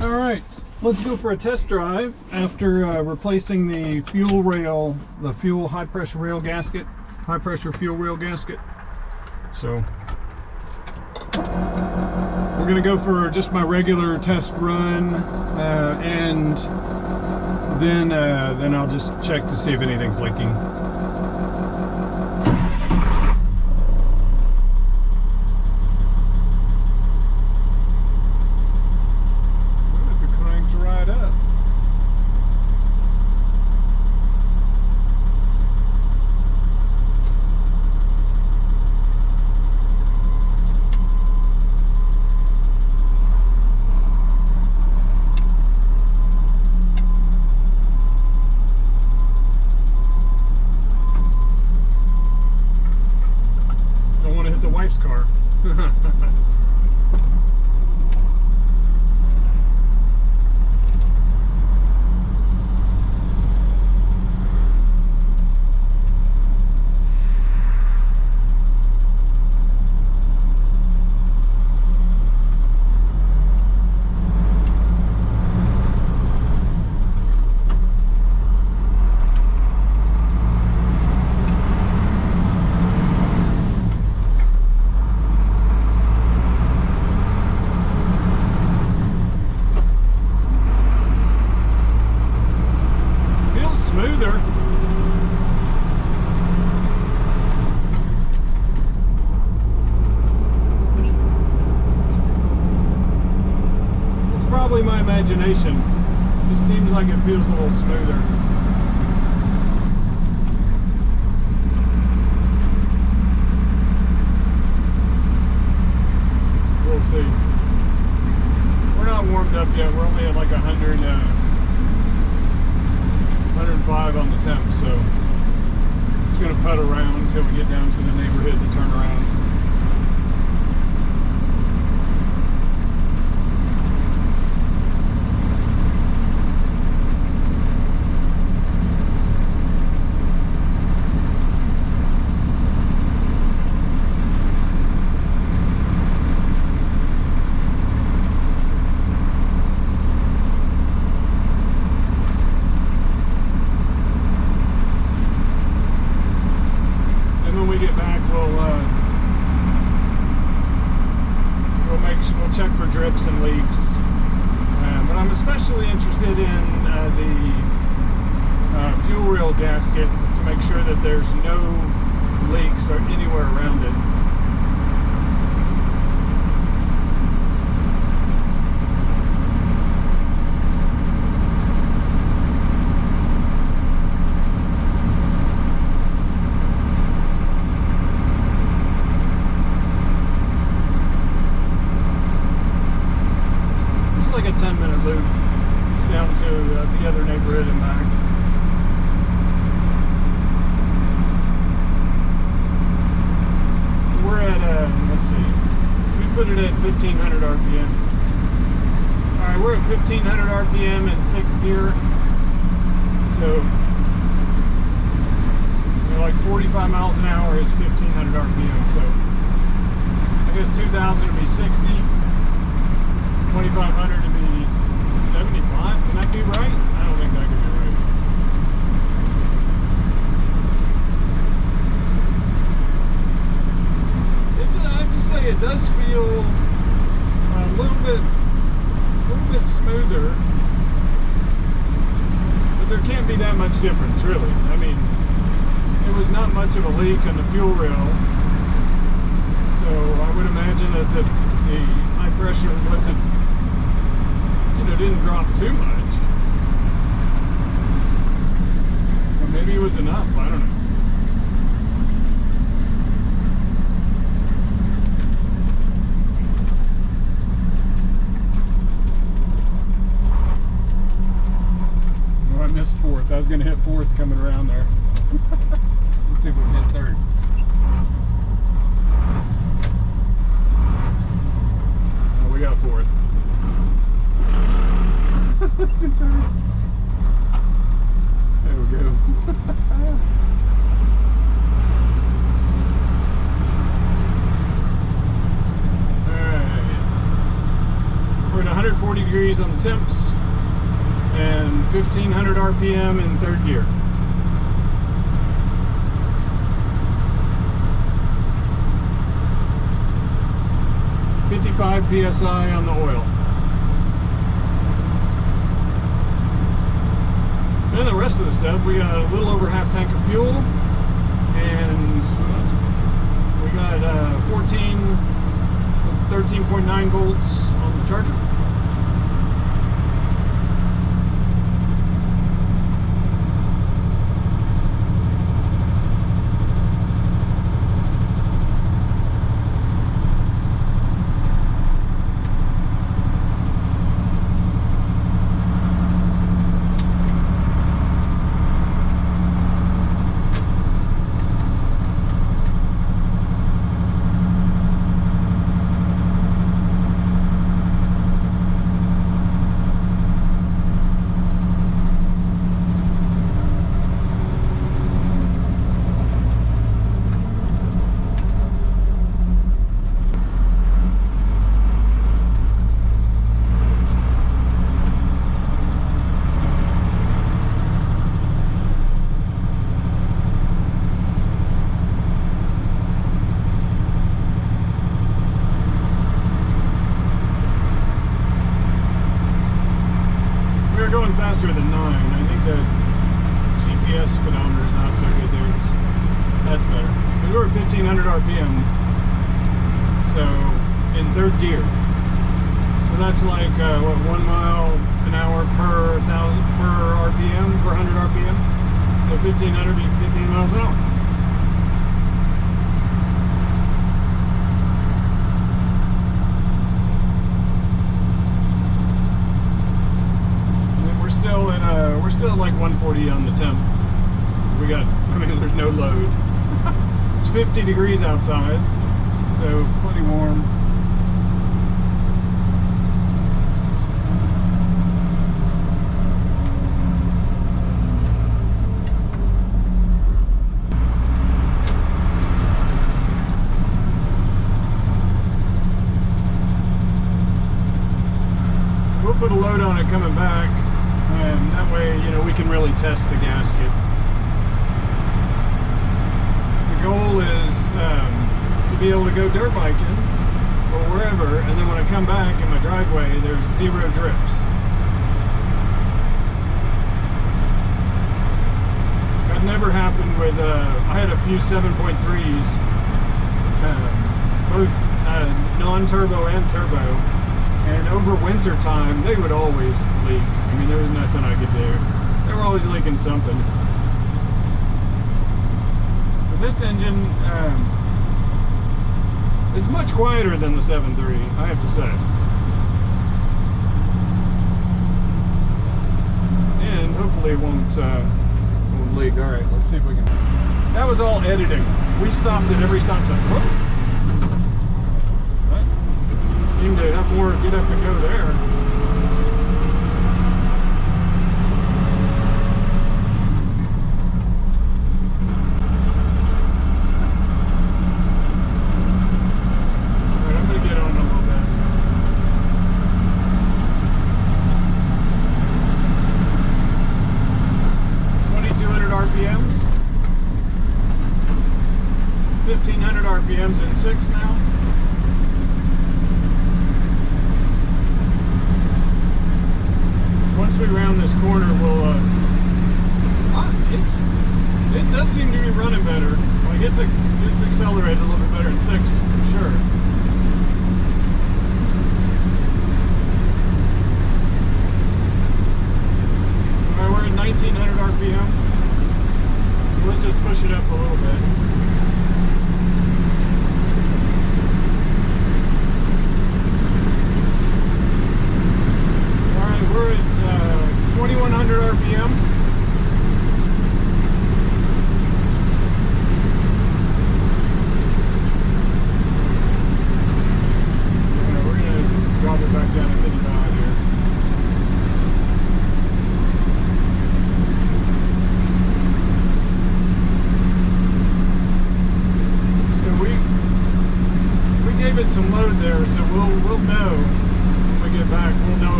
All right, let's go for a test drive after replacing the fuel rail, the fuel high pressure rail gasket, high pressure fuel rail gasket. So we're gonna go for just my regular test run, and then I'll just check to see if anything's leaking. Car. Smoother. It's probably my imagination. It just seems like it feels a little smoother. We'll see. We're not warmed up yet. We're only at like 105 on the temp, so it's going to put around until we get down to the neighborhood to turn around. We'll check for drips and leaks, but I'm especially interested in the fuel rail gasket to make sure that there's no leaks or anywhere around it. Like a 10-minute loop down to the other neighborhood and back. We're at, let's see, we put it at 1500 RPM. Alright, we're at 1500 RPM in 6th gear. So, like 45 miles an hour is 1500 RPM. So, I guess 2000 would be 60. 2500 to be 75. Can that be right? I don't think that could be right. I have to say it does feel a little bit smoother, but there can't be that much difference, really. I mean, it was not much of a leak in the fuel rail, so I would imagine that the high pressure wasn't. It didn't drop too much. Or maybe it was enough, I don't know. Oh, I missed 4th. I was going to hit 4th coming around there. Let's see if we can hit 3rd. Oh, we got 4th. There we go. Alright. We're at 100 140 degrees on the temps, and 1500 RPM in third gear. .55 PSI on the oil. Then the rest of the stuff, we got a little over half tank of fuel, and we got 13.9 volts on the charger. Faster than 9. I think the GPS speedometer is not so good there. That's better. We were 1500 RPM, so in third gear. So that's like what, 1 mile an hour per RPM, per 100 RPM. So 1500 be 15 miles an hour. We're still at like 140 on the temp. We got, I mean, there's no load. It's 50 degrees outside, so plenty warm. We'll put a load on it coming back. And that way, you know, we can really test the gasket. The goal is to be able to go dirt biking or wherever, and then when I come back in my driveway, there's 0 drips. That never happened with, I had a few 7.3s, both non-turbo and turbo. And over winter time, they would always leak. I mean, there was nothing I could do. They were always leaking something. But this engine is much quieter than the 7.3, I have to say. And hopefully it won't leak. All right, let's see if we can. That was all editing. We stopped at every stop sign. Whoa. Seem to have more get up and go there. Alright, I'm going to get on a little bit. 2200 RPMs. 1500 RPMs in 6 now. Once we round this corner, we'll, it does seem to be running better. Like it's accelerated a little bit better in 6, for sure. Alright, we're at 1900 RPM. Let's just push it up a little bit. We're at 2100 RPM.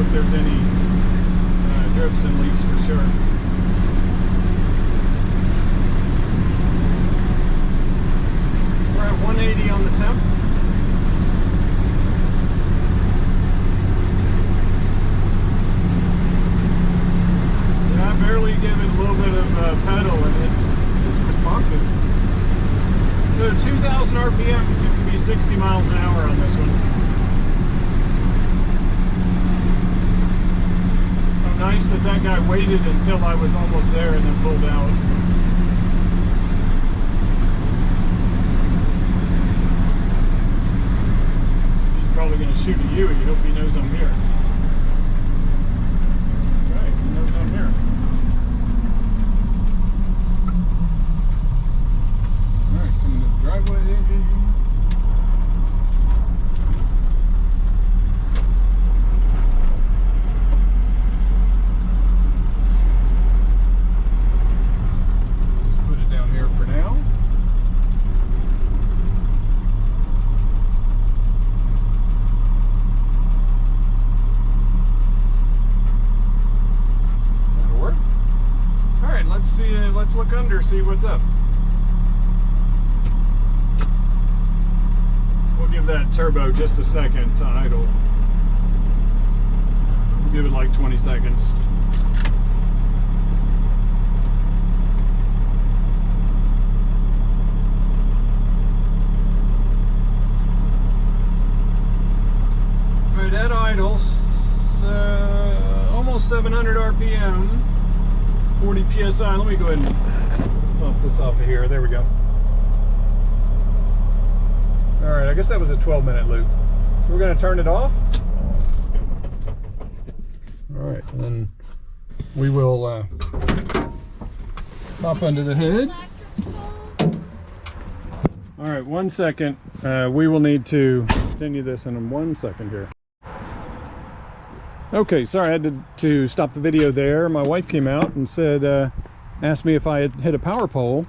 if there's any drips and leaks for sure. We're at 180 on the temp. Yeah, I barely give it a little bit of pedal and it's responsive. So 2,000 RPMs, you can be 60 miles an hour on this one. Oh, nice that that guy waited until I was almost there and then pulled out. He's probably going to shoot at you. You hope he knows I'm here. Okay, he knows I'm here. Alright, coming to the driveway. Just put it down here for now. That'll work. Alright, let's see, let's look under, see what's up. We'll give that turbo just a second to idle. We'll give it like 20 seconds. Alright, at idle, almost 700 RPM, 40 PSI. Let me go ahead and bump this off of here. There we go. Alright, I guess that was a 12-minute loop. We're going to turn it off. Alright, and then we will pop under the hood. Alright, 1 second. We will need to continue this in 1 second here. Okay, sorry, I had to stop the video there. My wife came out and said, asked me if I had hit a power pole,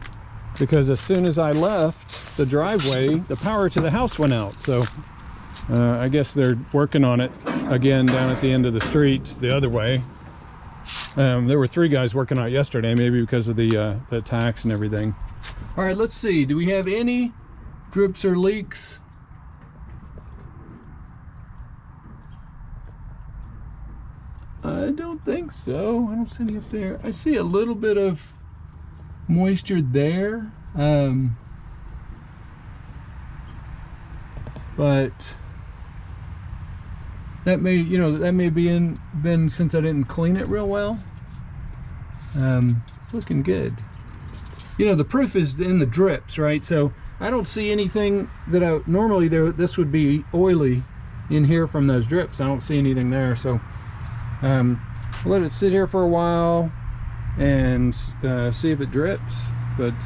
because as soon as I left the driveway, the power to the house went out. So I guess they're working on it again down at the end of the street the other way. There were 3 guys working on it yesterday, maybe because of the attacks and everything. All right, let's see. Do we have any drips or leaks? I don't think so. I don't see any up there. I see a little bit of moisture there, but that may, you know, that may be been since I didn't clean it real well. It's looking good. You know, the proof is in the drips, right? So I don't see anything that normally this would be oily in here from those drips. I don't see anything there. So we'll let it sit here for a while and see if it drips, but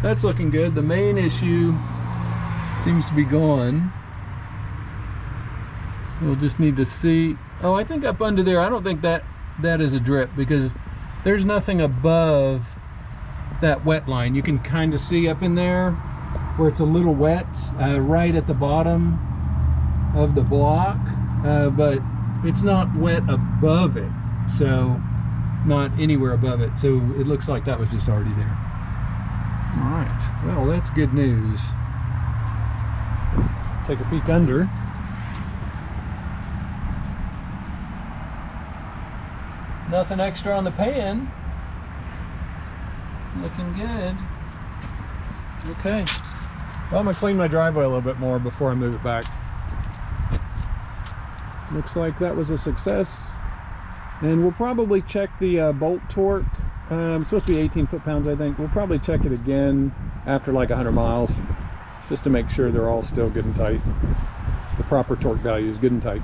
that's looking good. The main issue seems to be gone. We'll just need to see. Oh, I think up under there, I don't think that is a drip, because there's nothing above that wet line. You can kind of see up in there where it's a little wet, right at the bottom of the block, but it's not wet above it, so not anywhere above it. So it looks like that was just already there. All right, well, that's good news. Take a peek under. Nothing extra on the pan. Looking good. Okay. Well, I'm gonna clean my driveway a little bit more before I move it back. Looks like that was a success. And we'll probably check the bolt torque. It's supposed to be 18 foot-pounds, I think. We'll probably check it again after like 100 miles, just to make sure they're all still good and tight. The proper torque value is good and tight.